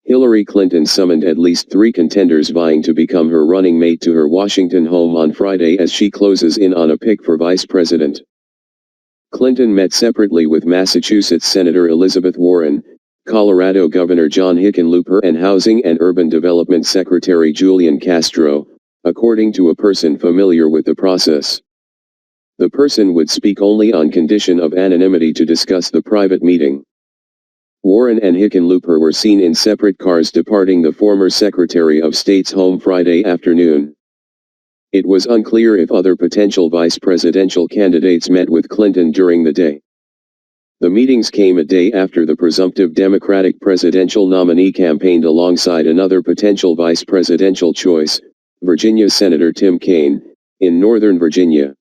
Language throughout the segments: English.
Hillary Clinton summoned at least 3 contenders vying to become her running mate to her Washington home on Friday as she closes in on a pick for vice president. Clinton met separately with Massachusetts Senator Elizabeth Warren, Colorado Governor John Hickenlooper and Housing and Urban Development Secretary Julian Castro, according to a person familiar with the process. The person would speak only on condition of anonymity to discuss the private meeting. Warren and Hickenlooper were seen in separate cars departing the former Secretary of State's home Friday afternoon. It was unclear if other potential vice presidential candidates met with Clinton during the day. The meetings came a day after the presumptive Democratic presidential nominee campaigned alongside another potential vice presidential choice, Virginia Senator Tim Kaine, in Northern Virginia.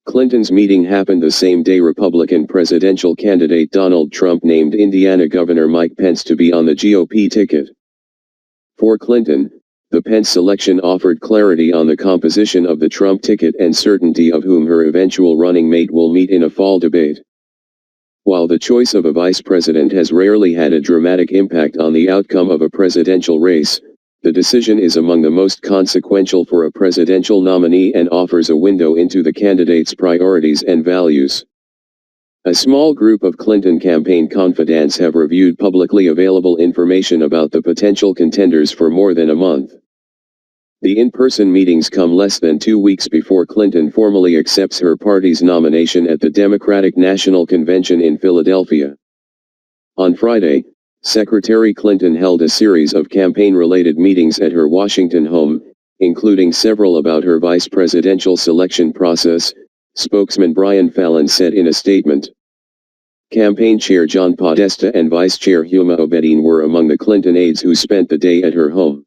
Clinton's meeting happened the same day Republican presidential candidate Donald Trump named Indiana Governor Mike Pence to be on the GOP ticket. For Clinton, the Pence selection offered clarity on the composition of the Trump ticket and certainty of whom her eventual running mate will meet in a fall debate. While the choice of a vice president has rarely had a dramatic impact on the outcome of a presidential race, the decision is among the most consequential for a presidential nominee and offers a window into the candidate's priorities and values. A small group of Clinton campaign confidants have reviewed publicly available information about the potential contenders for more than a month. The in-person meetings come less than 2 weeks before Clinton formally accepts her party's nomination at the Democratic National Convention in Philadelphia. On Friday, Secretary Clinton held a series of campaign-related meetings at her Washington home, including several about her vice presidential selection process, spokesman Brian Fallon said in a statement. Campaign Chair John Podesta and Vice Chair Huma Abedin were among the Clinton aides who spent the day at her home.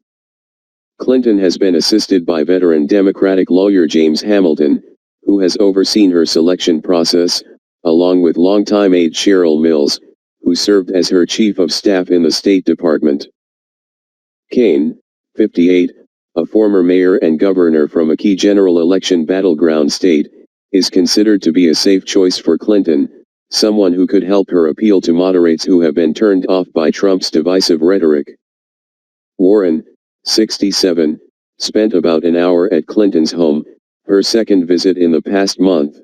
Clinton has been assisted by veteran Democratic lawyer James Hamilton, who has overseen her selection process, along with longtime aide Cheryl Mills, who served as her chief of staff in the State Department. Kaine, 58, a former mayor and governor from a key general election battleground state, is considered to be a safe choice for Clinton, someone who could help her appeal to moderates who have been turned off by Trump's divisive rhetoric. Warren, 67, spent about an hour at Clinton's home, her second visit in the past month.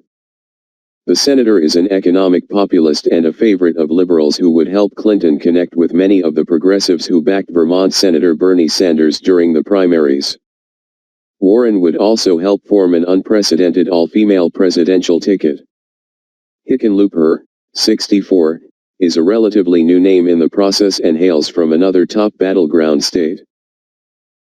The senator is an economic populist and a favorite of liberals who would help Clinton connect with many of the progressives who backed Vermont Senator Bernie Sanders during the primaries. Warren would also help form an unprecedented all-female presidential ticket. Hickenlooper, 64, is a relatively new name in the process and hails from another top battleground state.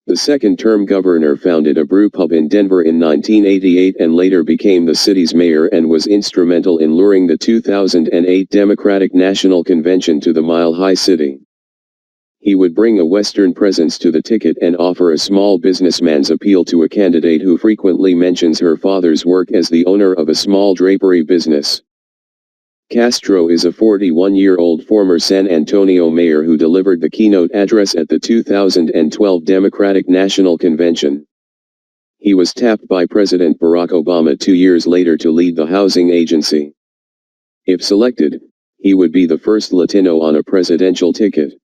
The second-term governor founded a brew pub in Denver in 1988 and later became the city's mayor and was instrumental in luring the 2008 Democratic National Convention to the Mile High City. He would bring a Western presence to the ticket and offer a small businessman's appeal to a candidate who frequently mentions her father's work as the owner of a small drapery business. Castro is a 41-year-old former San Antonio mayor who delivered the keynote address at the 2012 Democratic National Convention. He was tapped by President Barack Obama 2 years later to lead the housing agency. If selected, he would be the first Latino on a presidential ticket.